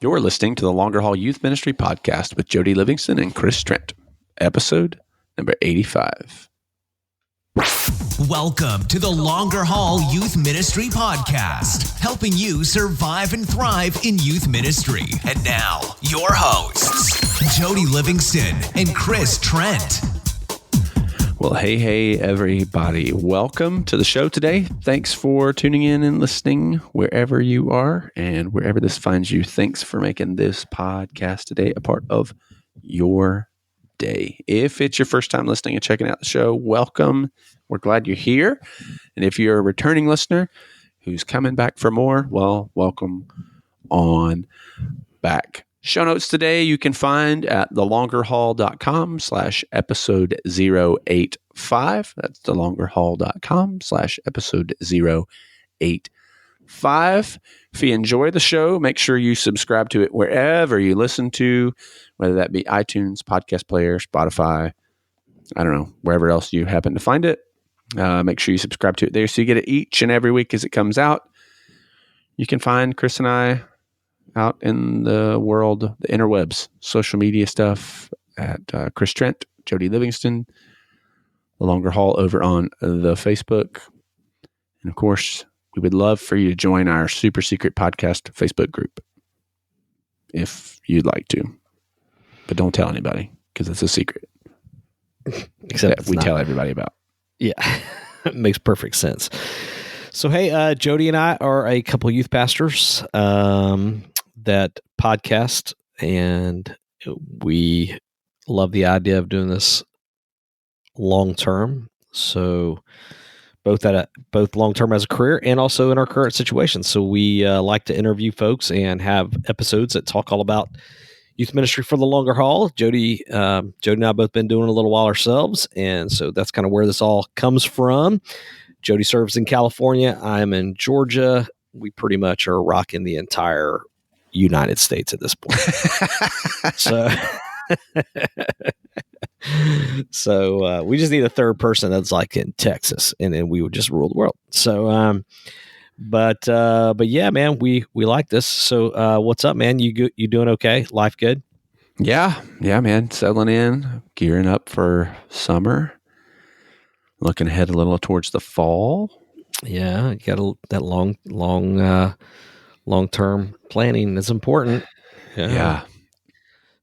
You're listening to the Longer Haul Youth Ministry Podcast with Jody Livingston and Chris Trent, episode number 85. Welcome to the Longer Haul Youth Ministry Podcast, helping you survive and thrive in youth ministry. And now, your hosts, Jody Livingston and Chris Trent. Well, hey, everybody. Welcome to the show today. Thanks for tuning in and listening wherever you are and wherever this finds you. Thanks for making this podcast today a part of your day. If it's your first time listening and checking out the show, welcome. We're glad you're here. And if you're a returning listener who's coming back for more, well, welcome on back. Show notes today you can find at thelongerhaul.com/episode 085. That's thelongerhaul.com/episode 085. If you enjoy the show, make sure you subscribe to it wherever you listen to, whether that be iTunes, podcast player, Spotify, I don't know, wherever else you happen to find it. Make sure you subscribe to it there so you get it each and every week as it comes out. You can find Chris and I out in the world, the interwebs, social media stuff at Chris Trent, Jody Livingston, The Longer Haul over on the Facebook. And of course, we would love for you to join our super secret podcast Facebook group if you'd like to. But don't tell anybody because it's a secret. Except that we tell everybody about. Yeah, it makes perfect sense. So, hey, Jody and I are a couple youth pastors that podcast, and we love the idea of doing this long term. So, both long term as a career and also in our current situation. So, we like to interview folks and have episodes that talk all about youth ministry for the longer haul. Jody and I have both been doing it a little while ourselves, and so that's kind of where this all comes from. Jody serves in California. I'm in Georgia. We pretty much are rocking the entire United States at this point. So we just need a third person that's like in Texas, and then we would just rule the world. So, but yeah, man, we like this. So, what's up, man? You doing okay? Life good? Yeah, man. Settling in, gearing up for summer. Looking ahead a little towards the fall. Yeah, you got that long-term planning is important. Yeah.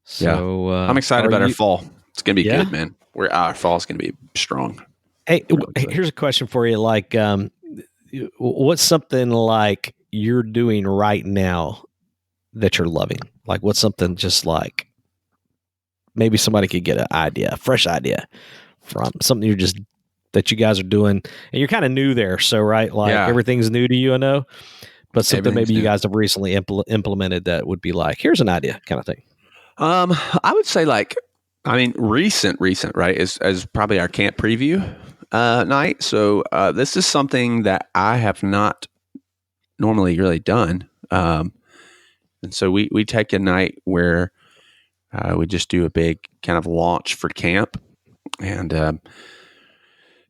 So I'm excited about our fall. It's going to be good, man. Our fall is going to be strong. Hey, here's a question for you. Like, what's something like you're doing right now that you're loving? Like, what's something just like maybe somebody could get a fresh idea from something that you guys are doing, and you're kind of new there. So, right. Like everything's new to you, I know, but something maybe you guys have recently implemented that would be like, here's an idea kind of thing. I would say recent, right, is probably our camp preview night. So this is something that I have not normally really done. And so we take a night where we just do a big kind of launch for camp and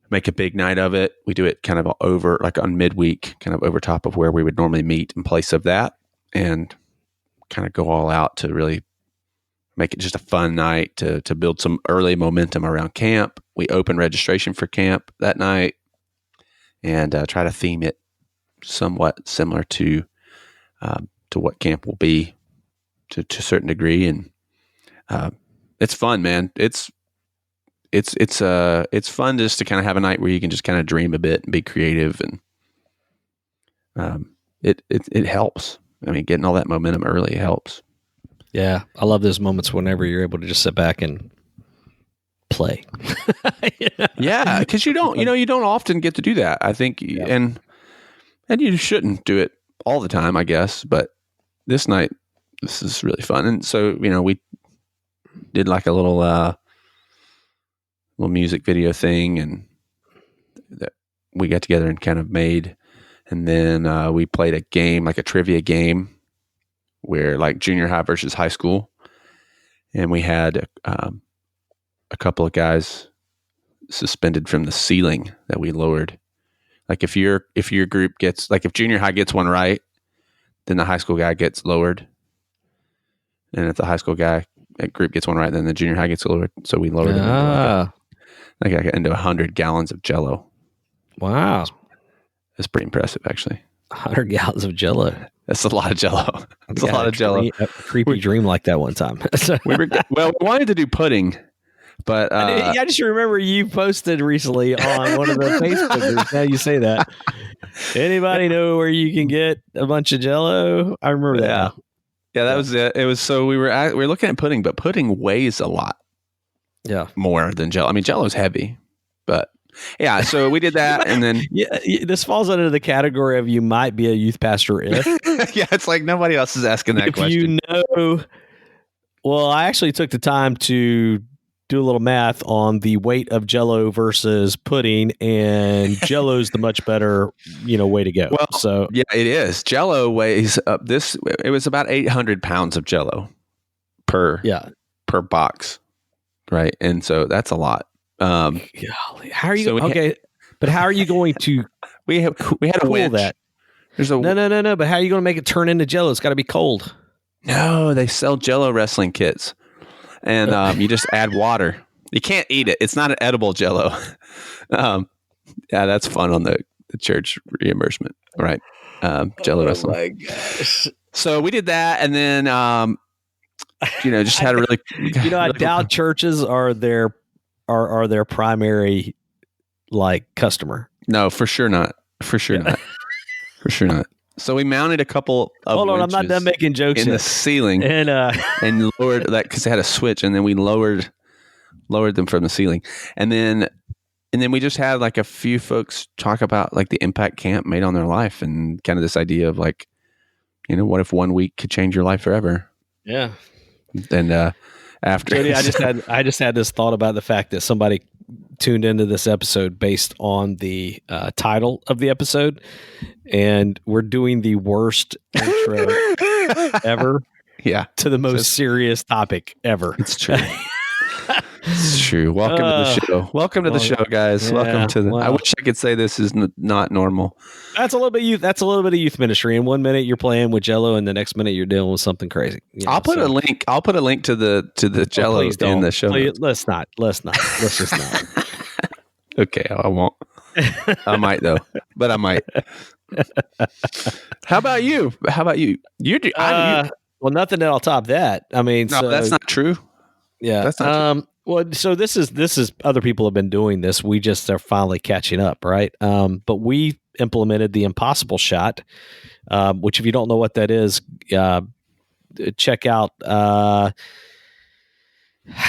make a big night of it. We do it kind of over, like on midweek, kind of over top of where we would normally meet in place of that, and kind of go all out to really make it just a fun night to build some early momentum around camp. We open registration for camp that night and try to theme it somewhat similar to what camp will be to a certain degree. And it's fun, man. It's fun just to kind of have a night where you can just kind of dream a bit and be creative, and it helps. I mean, getting all that momentum early helps. Yeah, I love those moments whenever you're able to just sit back and play. Yeah, because you don't often get to do that, I think, and you shouldn't do it all the time, I guess. But this night, this is really fun, and so we did like a little music video thing, and that we got together and kind of made, and then we played a game, like a trivia game, where like junior high versus high school, and we had a couple of guys suspended from the ceiling that we lowered. Like if your group gets, like if junior high gets one right, then the high school guy gets lowered. And if the high school group gets one right, then the junior high gets lowered. So we lowered them into 100 gallons of Jell-O. Wow. It's pretty impressive, actually. 100 gallons of Jell-O. That's a lot of Jell-O. That's a lot of Jell-O. A creepy dream like that one time. we wanted to do pudding, but I just remember you posted recently on one of the Facebook groups. Now you say that. Anybody know where you can get a bunch of Jell-O? I remember that. Yeah. Yeah, that was it. It was so we were looking at pudding, but pudding weighs a lot. Yeah, more than Jell-O. I mean, Jell-O's heavy, but yeah. So we did that, and then this falls under the category of you might be a youth pastor if. Yeah, it's like nobody else is asking that question. Well, I actually took the time to do a little math on the weight of Jell-O versus pudding, and Jell-O's the much better, way to go. Well, so yeah, it is. Jell-O weighs up this. It was about 800 pounds of Jell-O per box, right? And so that's a lot. Golly, how are you? But how are you going to? we had a winch. That. There's a no. But how are you going to make it turn into Jell-O? It's got to be cold. No, they sell Jell-O wrestling kits. And you just add water. You can't eat it. It's not an edible Jell-O. Yeah, that's fun on the church reimbursement, right? Jell-O wrestling. Oh my gosh! So we did that, and then just had a really. I doubt churches are their primary customer. No, for sure not. For sure not. For sure not. So we mounted a couple of Hold on, I'm not done making jokes in the ceiling and lowered that because they had a switch, and then we lowered them from the ceiling, and then we just had a few folks talk about the impact camp made on their life, and kind of this idea of what if 1 week could change your life forever? Yeah. And after Jody, I just had this thought about the fact that somebody tuned into this episode based on the title of the episode, and we're doing the worst intro ever to the most serious topipic ever. It's true. It's true. Welcome to the show. Welcome to the show, guys. Yeah, welcome to the. I wish I could say this is not normal. That's a little bit youth. That's a little bit of youth ministry. In 1 minute you're playing with Jell-O, and the next minute you're dealing with something crazy. I'll put a link. I'll put a link to the Jell-O in the show. Let's not. Let's just not. Okay, I won't. I might though, but I might. How about you? You do. Well, nothing that'll top that. I mean, no, that's not true. Yeah, that's not true. Well, so this is other people have been doing this. We just are finally catching up, right? But we implemented the impossible shot, which if you don't know what that is, check out.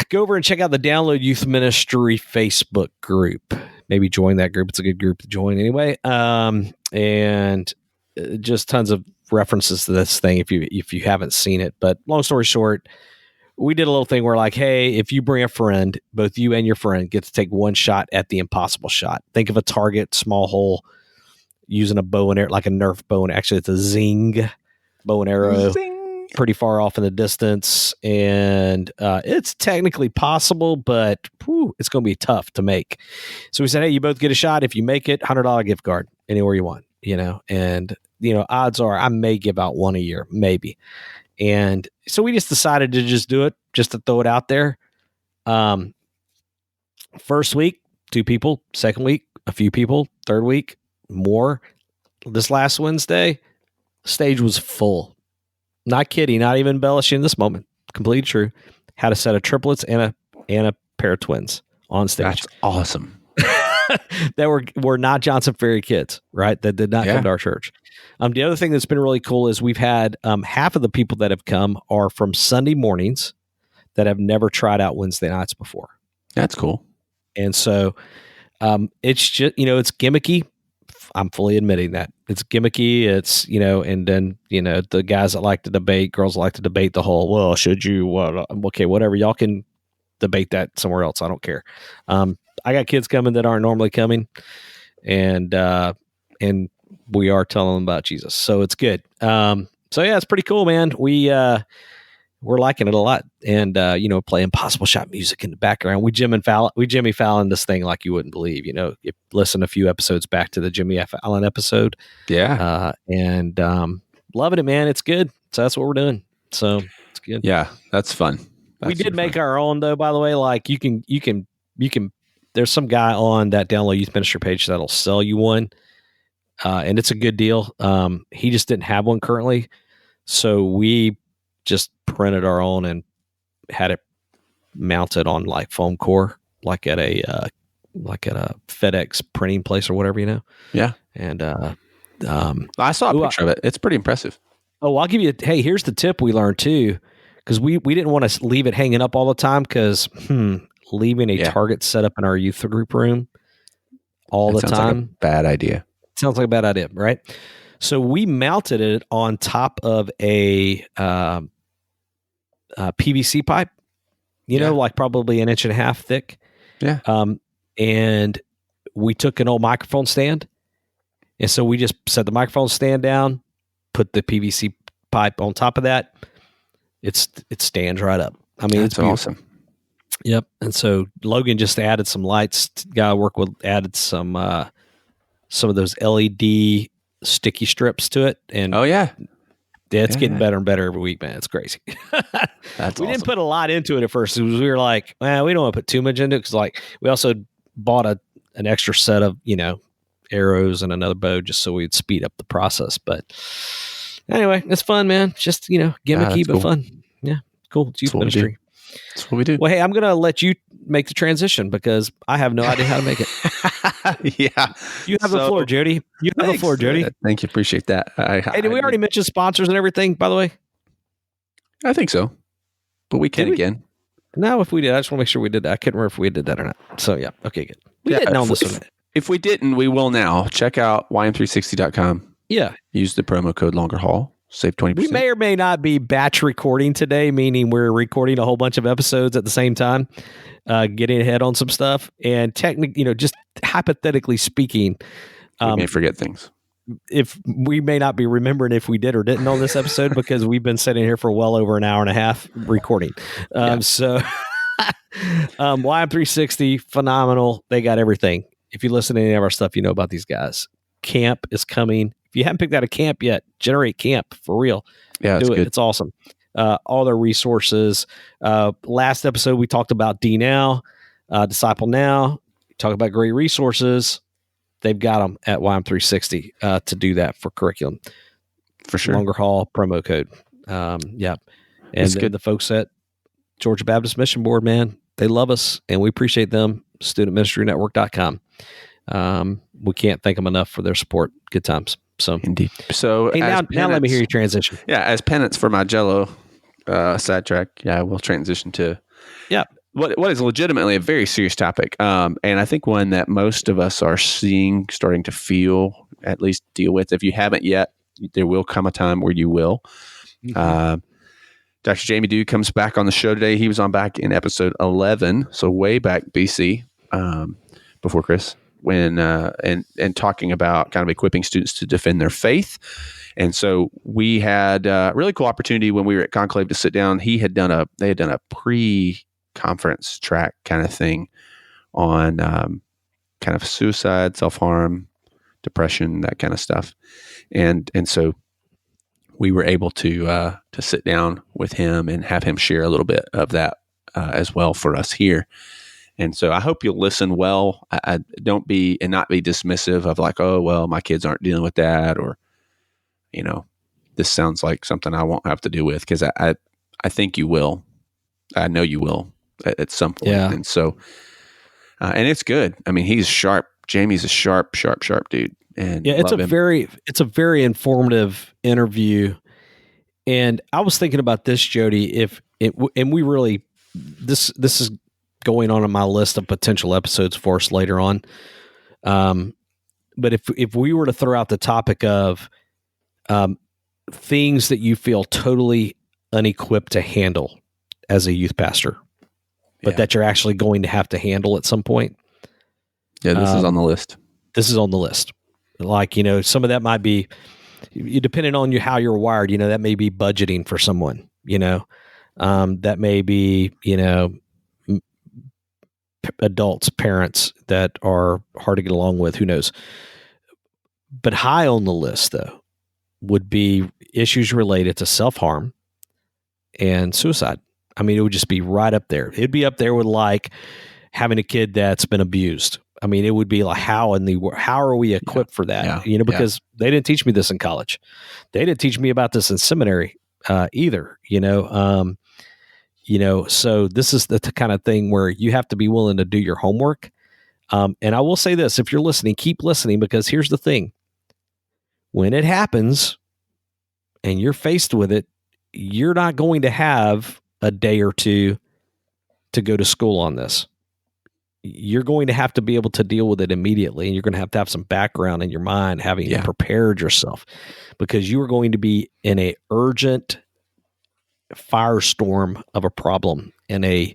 Go over and check out the Download Youth Ministry Facebook group. Maybe join that group. It's a good group to join anyway. And just tons of references to this thing if you haven't seen it. But long story short, we did a little thing where hey, if you bring a friend, both you and your friend get to take one shot at the impossible shot. Think of a target, small hole, using a bow and arrow, like a Nerf bow, and actually it's a Zing bow and arrow. Zing. Pretty far off in the distance, and it's technically possible, but it's going to be tough to make. So we said, hey, you both get a shot. If you make it, $100 gift card anywhere you want, and odds are I may give out one a year, maybe. And so we just decided to just do it, just to throw it out there. First week, 2 people. Second week, a few people. Third week, more. This last Wednesday, stage was full. Not kidding, not even embellishing this moment. Completely true. Had a set of triplets and a pair of twins on stage. That's awesome. That were not Johnson Ferry kids, right? That did not come to our church. The other thing that's been really cool is we've had half of the people that have come are from Sunday mornings that have never tried out Wednesday nights before. That's cool. And so it's just, it's gimmicky. I'm fully admitting that. It's gimmicky. It's, and then, the guys that like to debate, girls that like to debate the whole, well, should you, okay, whatever. Y'all can debate that somewhere else. I don't care. I got kids coming that aren't normally coming, and we are telling them about Jesus. So it's good. So yeah, it's pretty cool, man. We're liking it a lot, and play impossible shot music in the background. We Jimmy Fallon this thing like you wouldn't believe. You listen a few episodes back to the Jimmy Fallon episode. Yeah. And loving it, man. It's good. So that's what we're doing. So it's good. Yeah, that's fun. We did make our own though, by the way. Like you can. There's some guy on that Download Youth Ministry page that'll sell you one, and it's a good deal. He just didn't have one currently, so we just printed our own and had it mounted on like foam core, like at a FedEx printing place or whatever, Yeah. And I saw a picture of it. It's pretty impressive. Oh, I'll give you. Hey, here's the tip we learned too, because we didn't want to leave it hanging up all the time because leaving a target set up in our youth group room all the time, like a bad idea. Sounds like a bad idea, right? So we mounted it on top of a PVC pipe, like probably 1.5 inches thick. Yeah. And we took an old microphone stand, and so we just set the microphone stand down, put the PVC pipe on top of that. It stands right up. I mean, it's awesome. Yep. And so Logan just added some lights. Guy I work with added some of those LED sticky strips to it. And it's getting better and better every week, man. It's crazy. We didn't put a lot into it at first. We were like, we don't want to put too much into it because, like, we also bought an extra set of arrows and another bow just so we'd speed up the process. But anyway, it's fun, man. Just gimmicky but fun. Yeah, cool. It's youth ministry. That's what we do. Well, hey, I'm going to let you make the transition because I have no idea how to make it. Yeah. You have the floor, Jody. You have the floor, Jody. Thank you. Appreciate that. Hey, did we already mention sponsors and everything, by the way? I think so. But we can again. No, if we did, I just want to make sure we did that. I couldn't remember if we did that or not. So, yeah. Okay, good. We didn't on this one. If we didn't, we will now. Check out ym360.com. Yeah. Use the promo code LongerHaul. Save 20%. We may or may not be batch recording today, meaning we're recording a whole bunch of episodes at the same time, getting ahead on some stuff. And technically, just hypothetically speaking, we may forget things. If we may not be remembering if we did or didn't on this episode because we've been sitting here for well over 1.5 hours recording. So YM360, phenomenal. They got everything. If you listen to any of our stuff, you know about these guys. Camp is coming. If you haven't picked out a camp yet, generate camp for real. Yeah, do it. Good. It's awesome. All their resources. Last episode, we talked about DNow, DiscipleNow. We talked about great resources. They've got them at YM360 to do that for curriculum. For sure. Longer haul promo code. Yeah. And then the folks at Georgia Baptist Mission Board, man, they love us and we appreciate them. StudentMinistryNetwork.com. We can't thank them enough for their support. Good times. So indeed. So hey, now let me hear you transition. Yeah, as penance for my Jello sidetrack, we'll transition to what is legitimately a very serious topic, and I think one that most of us are starting to feel, at least deal with. If you haven't yet, there will come a time where you will. Mm-hmm. Dr. Jamie Dew comes back on the show today. He was on back in episode 11, so way back BC, before Chris. When and talking about kind of equipping students to defend their faith. And so we had a really cool opportunity when we were at Conclave to sit down. They had done a pre-conference track kind of thing on kind of suicide, self-harm, depression, that kind of stuff. And so we were able to sit down with him and have him share a little bit of that as well for us here. And so I hope you'll listen well. I not be dismissive of like, oh, well, my kids aren't dealing with that, or, this sounds like something I won't have to deal with, because I think you will. I know you will at some point. Yeah. And so, and it's good. I mean, he's sharp. Jamie's a sharp dude. And it's a very informative interview. And I was thinking about this, Jody, this is going on my list of potential episodes for us later on. But if we were to throw out the topic of things that you feel totally unequipped to handle as a youth pastor, but that you're actually going to have to handle at some point. Yeah, this is on the list. This is on the list. Like, some of that might be, depending on how you're wired, that may be budgeting for someone, that may be, adults, parents that are hard to get along with, who knows. But high on the list, though, would be issues related to self-harm and suicide. I mean, it would just be right up there. It'd be up there with like having a kid that's been abused. I mean, it would be like, how are we equipped for that? Because they didn't teach me this in college. They didn't teach me about this in seminary either. So this is the kind of thing where you have to be willing to do your homework. And I will say this: if you're listening, keep listening, because here's the thing: when it happens and you're faced with it, you're not going to have a day or two to go to school on this. You're going to have to be able to deal with it immediately, and you're going to have some background in your mind, having prepared yourself, because you are going to be in a urgent firestorm of a problem in a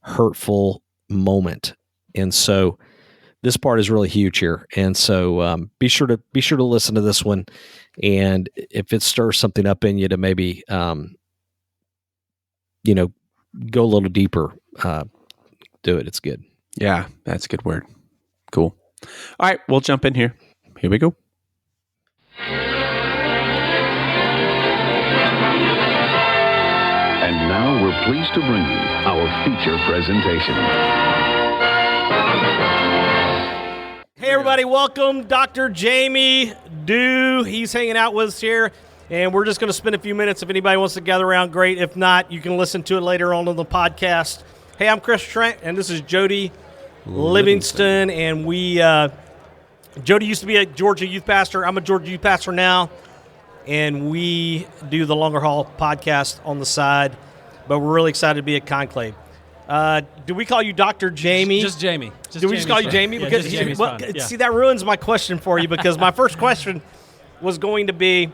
hurtful moment. And so this part is really huge here. And so be sure to listen to this one. And if it stirs something up in you to maybe, go a little deeper, do it. It's good. Yeah, that's a good word. Cool. All right, we'll jump in here. Here we go. And now we're pleased to bring you our feature presentation. Hey everybody, welcome Dr. Jamie Dew. He's hanging out with us here, and we're just going to spend a few minutes. If anybody wants to gather around, great. If not, you can listen to it later on the podcast. Hey, I'm Chris Trent, and this is Jody Livingston, and Jody used to be a Georgia youth pastor. I'm a Georgia youth pastor now, and we do the Longer Haul podcast on the side, but we're really excited to be at Conclave. Do we call you Dr. Jamie? Just Jamie. Do we just call you Jamie? Yeah, Because just Jamie's fine. Yeah. See, that ruins my question for you, because my first question was going to be,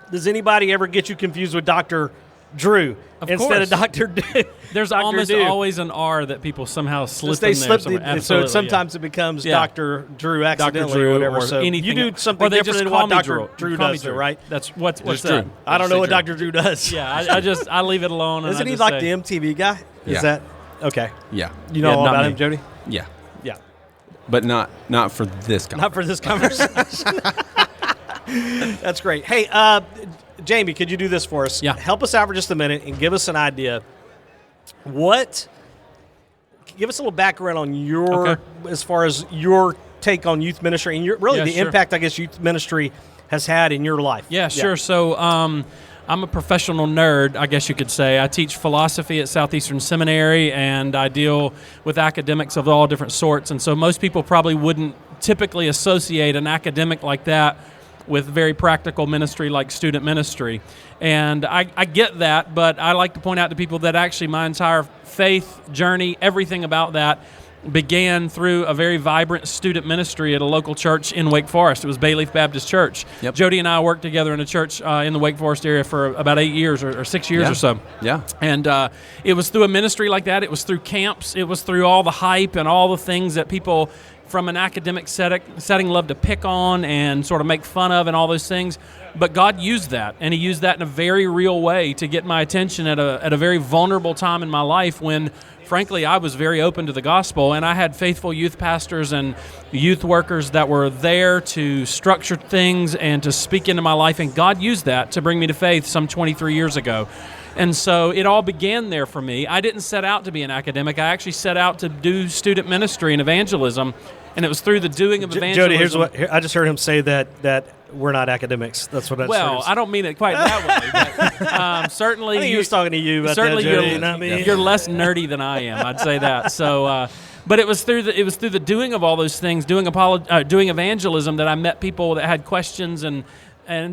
does anybody ever get you confused with Dr. Drew instead of Dr. Dew? There's Dr. almost Dew. always an R that people somehow slip They in there. slip so sometimes it becomes Dr. Drew accidentally Dr. Drew or whatever. So anything. you do something or they different just than call what me Dr. Drew Call me does, right? That's what's Just that? Drew. I don't know what Drew. Dr. Drew does. Yeah, I leave it alone. And Isn't I he just like say, the MTV guy? Is Yeah. that okay? Yeah. You know all not about me. him, Jody? Yeah. Yeah. But not for this conversation. Not for this conversation. That's great. Hey, Jamie, could you do this for us? Yeah. Help us out for just a minute and give us an idea. Give us a little background on your, as far as your take on youth ministry and the impact, I guess, youth ministry has had in your life. Yeah, sure. So I'm a professional nerd, I guess you could say. I teach philosophy at Southeastern Seminary, and I deal with academics of all different sorts. And so most people probably wouldn't typically associate an academic like that with very practical ministry like student ministry. And I get that, but I like to point out to people that actually my entire faith journey, everything about that, began through a very vibrant student ministry at a local church in Wake Forest. It was Bayleaf Baptist Church. Yep. Jody and I worked together in a church in the Wake Forest area for about 8 years or 6 years or so. Yeah. And it was through a ministry like that. It was through camps. It was through all the hype and all the things that people from an academic setting love to pick on and sort of make fun of and all those things. But God used that, and He used that in a very real way to get my attention at a very vulnerable time in my life when, frankly, I was very open to the gospel, and I had faithful youth pastors and youth workers that were there to structure things and to speak into my life, and God used that to bring me to faith some 23 years ago. And so it all began there for me. I didn't set out to be an academic. I actually set out to do student ministry and evangelism, and it was through the doing of evangelism. Jody, I just heard him say that we're not academics. That's what I Well, I don't mean it quite that way, but certainly I think he was talking to you about certainly that, Jody, not me. you're less nerdy than I am. I'd say that. So, but it was through the doing of all those things, doing evangelism, that I met people that had questions, and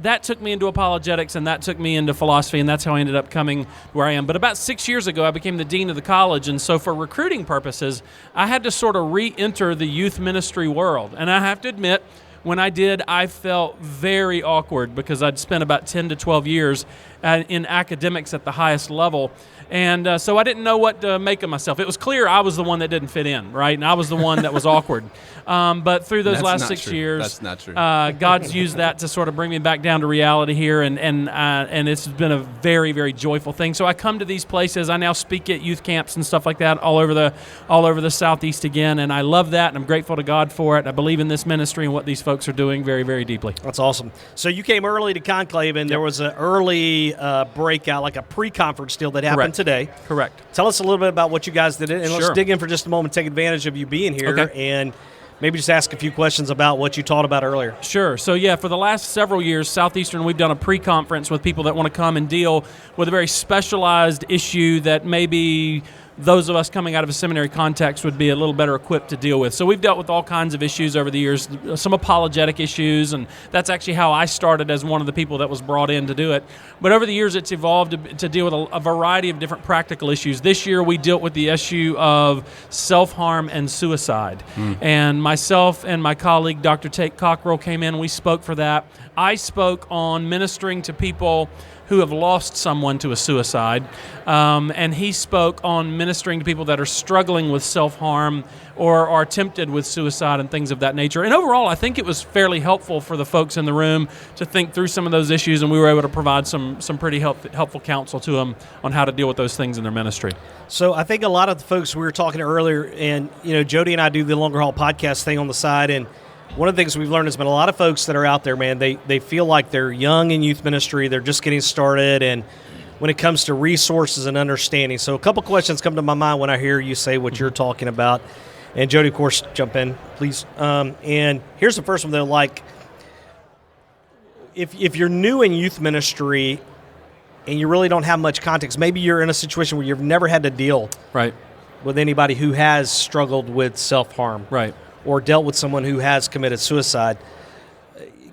that took me into apologetics, and that took me into philosophy, and that's how I ended up coming where I am. But about 6 years ago, I became the dean of the college, and so for recruiting purposes, I had to sort of re-enter the youth ministry world. And I have to admit, when I did, I felt very awkward because I'd spent about 10 to 12 years in academics at the highest level. And so I didn't know what to make of myself. It was clear I was the one that didn't fit in, right? And I was the one that was awkward. But through those last 6 years, that's not true. God's used that to sort of bring me back down to reality here, and it's been a very, very joyful thing. So I come to these places. I now speak at youth camps and stuff like that all over the Southeast again, and I love that, and I'm grateful to God for it. I believe in this ministry and what these folks are doing very, very deeply. That's awesome. So you came early to Conclave, and there was an early a breakout, like a pre-conference deal that happened Correct. today. Correct. Tell us a little bit about what you guys did, and let's Sure. dig in for just a moment, take advantage of you being here, Okay. and maybe just ask a few questions about what you taught about earlier. Sure. So, yeah, for the last several years, Southeastern, we've done a pre-conference with people that want to come and deal with a very specialized issue that maybe those of us coming out of a seminary context would be a little better equipped to deal with. So we've dealt with all kinds of issues over the years, some apologetic issues, and that's actually how I started as one of the people that was brought in to do it. But over the years, it's evolved to deal with a variety of different practical issues. This year, we dealt with the issue of self-harm and suicide. And myself and my colleague, Dr. Tate Cockrell, came in and we spoke for that. I spoke on ministering to people who have lost someone to a suicide, and he spoke on ministering to people that are struggling with self-harm or are tempted with suicide and things of that nature. And overall, I think it was fairly helpful for the folks in the room to think through some of those issues, and we were able to provide some pretty helpful counsel to them on how to deal with those things in their ministry. So I think a lot of the folks we were talking to earlier, and Jody and I do the Longer Haul podcast thing on the side, and one of the things we've learned has been a lot of folks that are out there, man, they feel like they're young in youth ministry, they're just getting started, and when it comes to resources and understanding. So a couple questions come to my mind when I hear you say what you're talking about. And Jody, of course, jump in, please. And here's the first one, though, like, if you're new in youth ministry and you really don't have much context, maybe you're in a situation where you've never had to deal Right. with anybody who has struggled with self-harm. Right. Or dealt with someone who has committed suicide.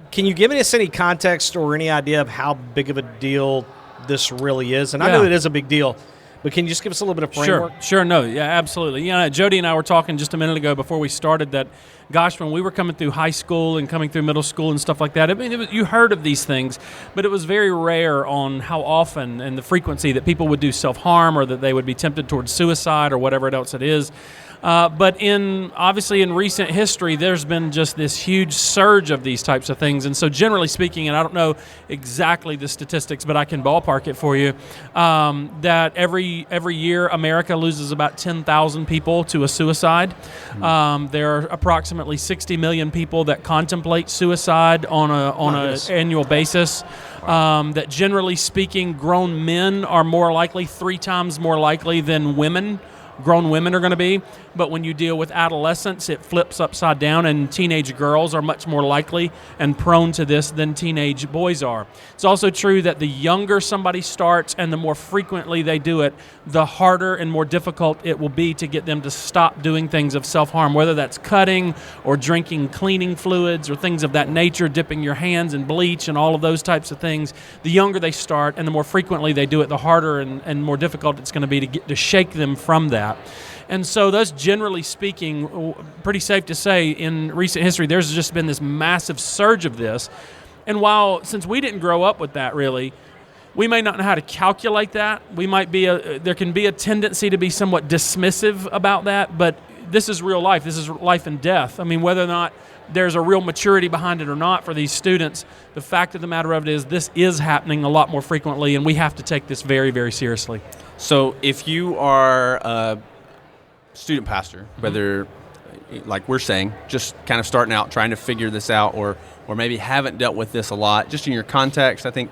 Can you give us any context or any idea of how big of a deal this really is? And I know Yeah. it is a big deal, but can you just give us a little bit of framework? Sure. No, yeah, absolutely. Jody and I were talking just a minute ago before we started that, gosh, when we were coming through high school and coming through middle school and stuff like that, I mean, you heard of these things, but it was very rare on how often and the frequency that people would do self-harm or that they would be tempted towards suicide or whatever else it is. But obviously in recent history, there's been just this huge surge of these types of things. And so generally speaking, and I don't know exactly the statistics, but I can ballpark it for you, that every year America loses about 10,000 people to a suicide. There are approximately 60 million people that contemplate suicide on an annual basis. That generally speaking, grown men are more likely, 3 times more likely than women. Grown women are going to be, but when you deal with adolescents, it flips upside down, and teenage girls are much more likely and prone to this than teenage boys are. It's also true that the younger somebody starts and the more frequently they do it, the harder and more difficult it will be to get them to stop doing things of self-harm, whether that's cutting or drinking cleaning fluids or things of that nature, dipping your hands in bleach and all of those types of things. The younger they start and the more frequently they do it, the harder and more difficult it's going to be to shake them from that. And so that's generally speaking, pretty safe to say in recent history, there's just been this massive surge of this. And since we didn't grow up with that really, we may not know how to calculate that. There can be a tendency to be somewhat dismissive about that, but this is real life. This is life and death. I mean, whether or not there's a real maturity behind it or not for these students, the fact of the matter of it is this is happening a lot more frequently, and we have to take this very, very seriously. So if you are a student pastor, whether, like we're saying, just kind of starting out, trying to figure this out, or maybe haven't dealt with this a lot, just in your context, I think,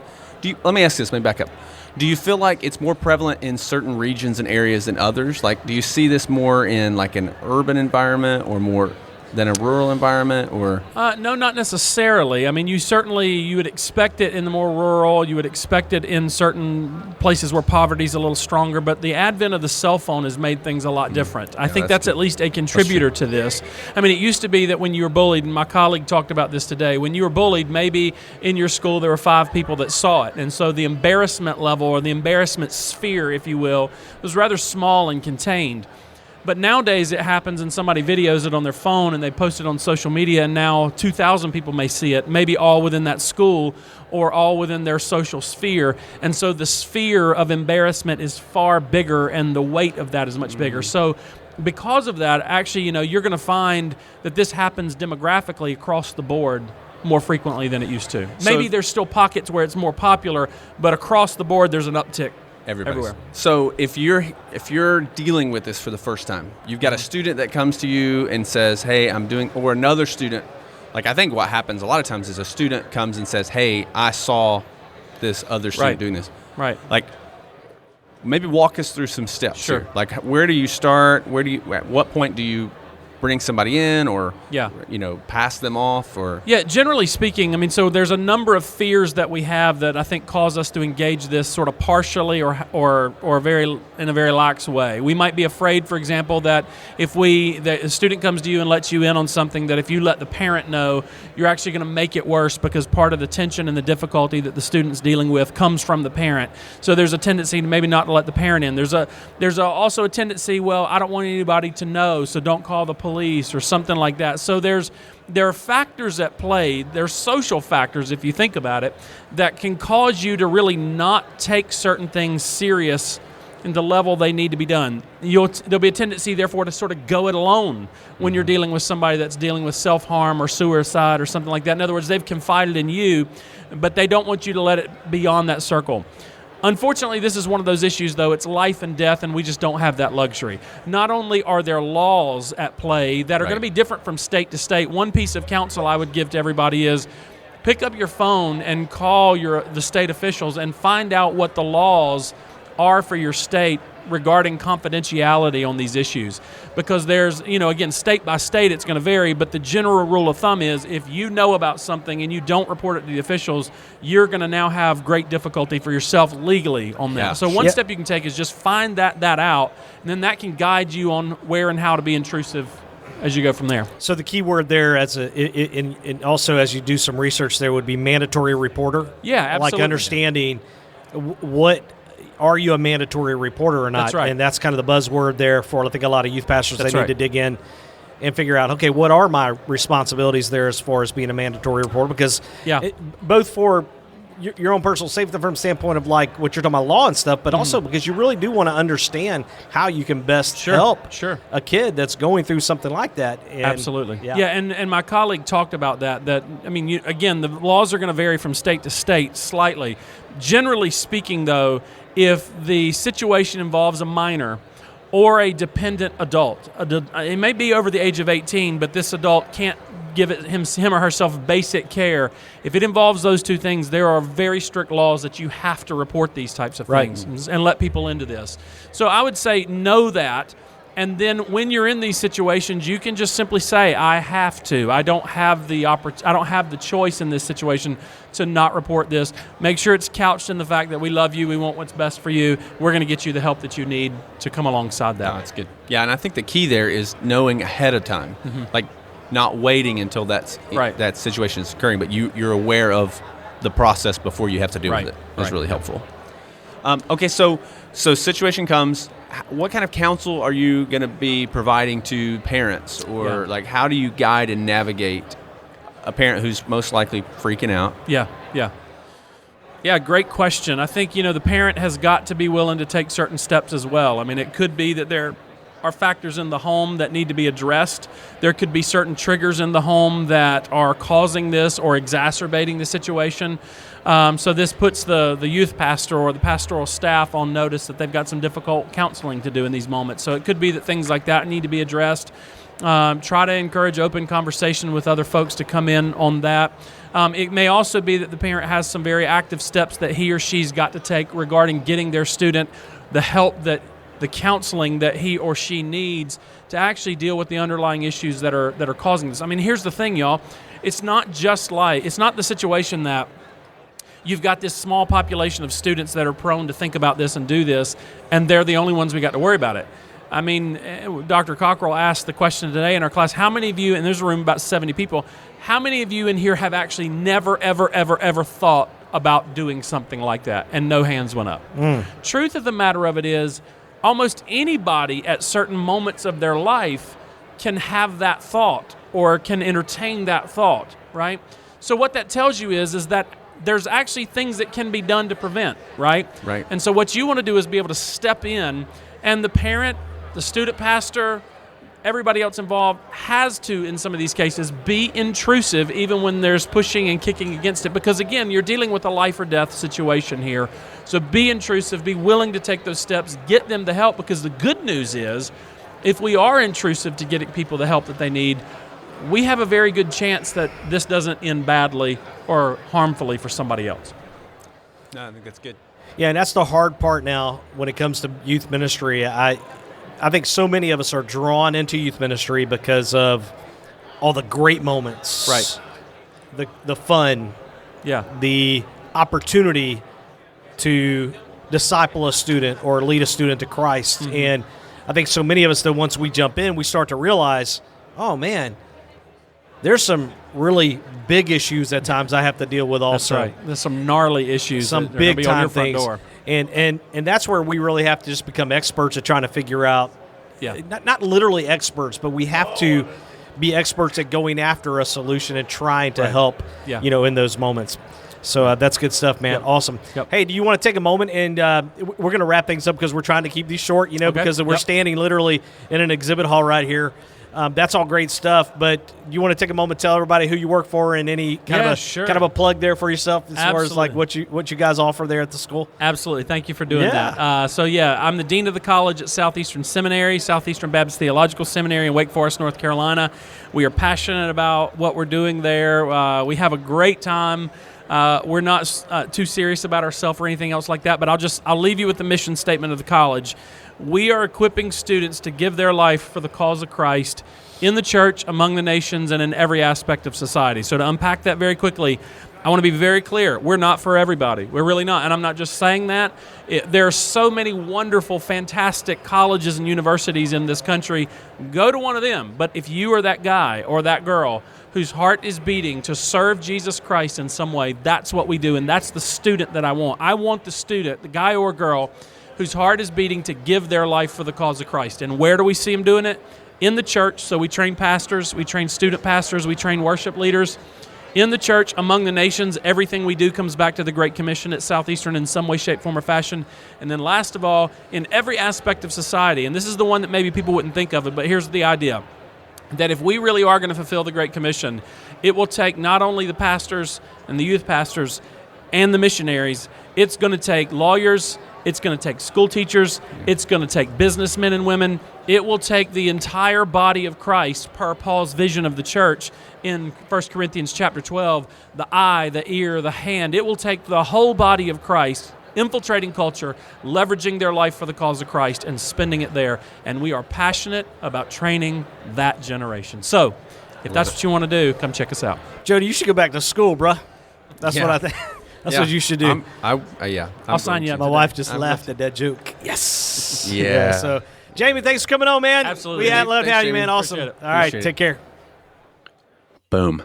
let me ask this, let me back up. Do you feel like it's more prevalent in certain regions and areas than others? Like, do you see this more in like an urban environment or more than a rural environment, or? No, not necessarily. I mean, you would expect it in the more rural, you would expect it in certain places where poverty is a little stronger, but the advent of the cell phone has made things a lot different. I think that's at least a contributor to this. I mean, it used to be that when you were bullied, and my colleague talked about this today, when you were bullied, maybe in your school there were 5 people that saw it, and so the embarrassment level or the embarrassment sphere, if you will, was rather small and contained. But nowadays it happens and somebody videos it on their phone and they post it on social media, and now 2,000 people may see it, maybe all within that school or all within their social sphere. And so the sphere of embarrassment is far bigger and the weight of that is much bigger. So because of that, actually, you're going to find that this happens demographically across the board more frequently than it used to. Maybe there's still pockets where it's more popular, but across the board there's an uptick. Everywhere. So if you're dealing with this for the first time, you've got a student that comes to you and says, hey, or another student, like I think what happens a lot of times is a student comes and says, hey, I saw this other student Right. doing this. Right. Like, maybe walk us through some steps. Sure. Here. Like, where do you start? At what point do you bring somebody in, or pass them off, or Yeah, generally speaking, I mean, so there's a number of fears that we have that I think cause us to engage this sort of partially or very in a very lax way. We might be afraid, for example, that if a student comes to you and lets you in on something, that if you let the parent know, you're actually going to make it worse because part of the tension and the difficulty that the student's dealing with comes from the parent. So there's a tendency to maybe not to let the parent in. There's also a tendency, well, I don't want anybody to know, so don't call the police or something like that. So there are factors at play. There's social factors, if you think about it, that can cause you to really not take certain things serious in the level they need to be done. There'll be a tendency, therefore, to sort of go it alone when you're dealing with somebody that's dealing with self-harm or suicide or something like that. In other words, they've confided in you, but they don't want you to let it beyond that circle. Unfortunately, this is one of those issues, though. It's life and death, and we just don't have that luxury. Not only are there laws at play that are going to be different from state to state, one piece of counsel I would give to everybody is pick up your phone and call the state officials and find out what the laws are for your state regarding confidentiality on these issues. Because there's, again, state by state it's going to vary, but the general rule of thumb is if you know about something and you don't report it to the officials, you're going to now have great difficulty for yourself legally on that. Yeah. So one step you can take is just find that out, and then that can guide you on where and how to be intrusive as you go from there. So the key word there, and also as you do some research there, would be mandatory reporter. Yeah, absolutely. Like understanding what are you a mandatory reporter or not? That's right. And that's kind of the buzzword there for, I think, a lot of youth pastors. That's they need right. to dig in and figure out, okay, what are my responsibilities there as far as being a mandatory reporter? Because both for your own personal safety from the standpoint of like what you're talking about law and stuff, but also because you really do want to understand how you can best help a kid that's going through something like that. And, absolutely. Yeah, and my colleague talked about that, I mean, again, the laws are going to vary from state to state slightly. Generally speaking, though, if the situation involves a minor or a dependent adult, it may be over the age of 18, but this adult can't give him or herself basic care. If it involves those two things, there are very strict laws that you have to report these types of things and let people into this. So I would say know that. And then when you're in these situations, you can just simply say, I have to. I don't have the choice in this situation to not report this. Make sure it's couched in the fact that we love you, we want what's best for you. We're going to get you the help that you need to come alongside that. No, that's good. Yeah, and I think the key there is knowing ahead of time. Like not waiting until that situation is occurring, but you're aware of the process before you have to deal with it. That's really helpful. Okay, so situation comes. What kind of counsel are you going to be providing to parents, or like how do you guide and navigate a parent who's most likely freaking out? Yeah, great question. I think, the parent has got to be willing to take certain steps as well. I mean, it could be that there are factors in the home that need to be addressed. There could be certain triggers in the home that are causing this or exacerbating the situation. So this puts the youth pastor or the pastoral staff on notice that they've got some difficult counseling to do in these moments. So it could be that things like that need to be addressed. Try to encourage open conversation with other folks to come in on that. It may also be that the parent has some very active steps that he or she's got to take regarding getting their student the help the counseling that he or she needs to actually deal with the underlying issues that are causing this. I mean, here's the thing, y'all. It's not the situation that you've got this small population of students that are prone to think about this and do this, and they're the only ones we got to worry about it. I mean, Dr. Cockrell asked the question today in our class, how many of you, and there's a room of about 70 people, how many of you in here have actually never, ever, ever, ever thought about doing something like that? And no hands went up. Truth of the matter of it is, almost anybody at certain moments of their life can have that thought or can entertain that thought, right? So what that tells you is that there's actually things that can be done to prevent, right? Right. And so what you want to do is be able to step in, and the parent, the student pastor, everybody else involved has to, in some of these cases, be intrusive even when there's pushing and kicking against it. Because, again, you're dealing with a life or death situation here. So be intrusive, be willing to take those steps, get them the help. Because the good news is, if we are intrusive to getting people the help that they need, we have a very good chance that this doesn't end badly or harmfully for somebody else. No, I think that's good. Yeah, and that's the hard part now when it comes to youth ministry. I think so many of us are drawn into youth ministry because of all the great moments. Right. The fun. Yeah. The opportunity to disciple a student or lead a student to Christ. Mm-hmm. And I think so many of us, that once we jump in, we start to realize, oh, man, there's some really big issues at times I have to deal with also. That's right. There's some gnarly issues. Some that are gonna big be on time your front things. door. And that's where we really have to just become experts at trying to figure out, Yeah. not literally experts, but we have to be experts at going after a solution and trying to help, Yeah. in those moments. So that's good stuff, man. Yep. Awesome. Yep. Hey, do you want to take a moment and we're going to wrap things up because we're trying to keep these short, Okay. because we're Yep. standing literally in an exhibit hall right here. That's all great stuff, but do you want to take a moment to tell everybody who you work for and any kind of a plug there for yourself as far as like what you guys offer there at the school? Absolutely. Thank you for doing Yeah. that. I'm the dean of the college at Southeastern Seminary, Southeastern Baptist Theological Seminary in Wake Forest, North Carolina. We are passionate about what we're doing there. We have a great time. We're not too serious about ourselves or anything else like that, but I'll leave you with the mission statement of the college. We are equipping students to give their life for the cause of Christ in the church, among the nations, and in every aspect of society. So to unpack that very quickly, I want to be very clear. We're not for everybody. We're really not. And I'm not just saying that. There are so many wonderful, fantastic colleges and universities in this country. Go to one of them. But if you are that guy or that girl whose heart is beating to serve Jesus Christ in some way, that's what we do. And that's the student that I want. I want the student, the guy or girl, whose heart is beating to give their life for the cause of Christ. And where do we see them doing it? In the church. So we train pastors, we train student pastors, we train worship leaders. In the church, among the nations, everything we do comes back to the Great Commission at Southeastern in some way, shape, form, or fashion. And then last of all, in every aspect of society, and this is the one that maybe people wouldn't think of it, but here's the idea, that if we really are going to fulfill the Great Commission, it will take not only the pastors and the youth pastors and the missionaries, it's going to take lawyers, it's going to take school teachers, it's going to take businessmen and women, it will take the entire body of Christ per Paul's vision of the church in 1 Corinthians chapter 12, the eye, the ear, the hand. It will take the whole body of Christ, infiltrating culture, leveraging their life for the cause of Christ, and spending it there. And we are passionate about training that generation. So if that's what you want to do, come check us out. Jody, you should go back to school, bruh. That's Yeah. what I think. That's what you should do. I'll sign you up. My wife just laughed at that joke. Yes. Yeah. So, Jamie, thanks for coming on, man. Absolutely. We had love Thanks, having you, Jamie. man. Awesome. Appreciate it. All right, Appreciate it. take care. Boom.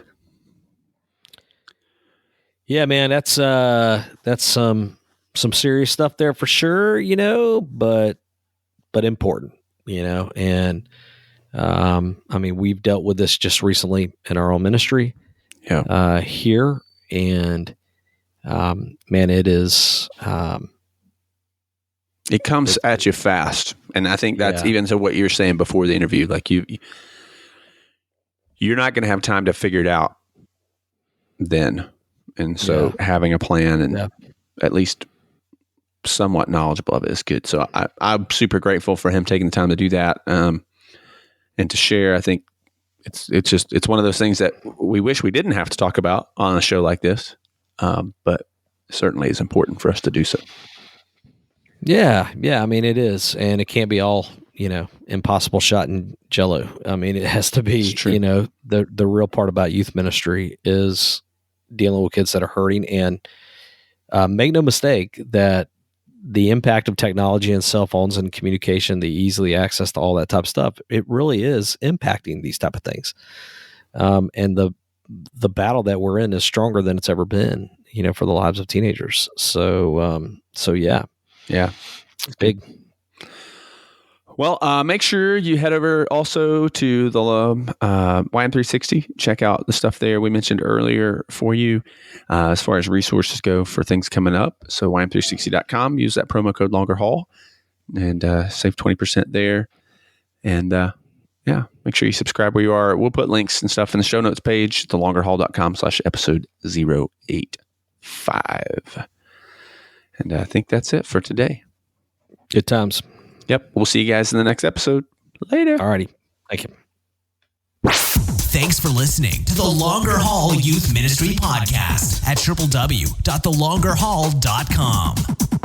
Yeah, man, that's some serious stuff there for sure, but important, and I mean, we've dealt with this just recently in our own ministry here, and man, it is It comes at you fast, and I think that's even to what you were saying before the interview. Like you're not going to have time to figure it out then, and so having a plan and at least somewhat knowledgeable of it is good. So I'm super grateful for him taking the time to do that and to share. I think it's one of those things that we wish we didn't have to talk about on a show like this, but certainly is important for us to do so. Yeah. I mean, it is, and it can't be all impossible shot in Jello. I mean, it has to be. The real part about youth ministry is dealing with kids that are hurting, and make no mistake that the impact of technology and cell phones and communication, the easily access to all that type of stuff, it really is impacting these type of things. And the battle that we're in is stronger than it's ever been, for the lives of teenagers. So yeah. Yeah. It's big. Well, make sure you head over also to the YM360. Check out the stuff there we mentioned earlier for you as far as resources go for things coming up. So YM360.com, use that promo code Longer Haul and save 20% there. And make sure you subscribe where you are. We'll put links and stuff in the show notes page, thelongerhaul.com/episode 085. And I think that's it for today. Good times. Yep. We'll see you guys in the next episode. Later. All righty. Thank you. Thanks for listening to the Longer Haul Youth Ministry Podcast at www.thelongerhaul.com.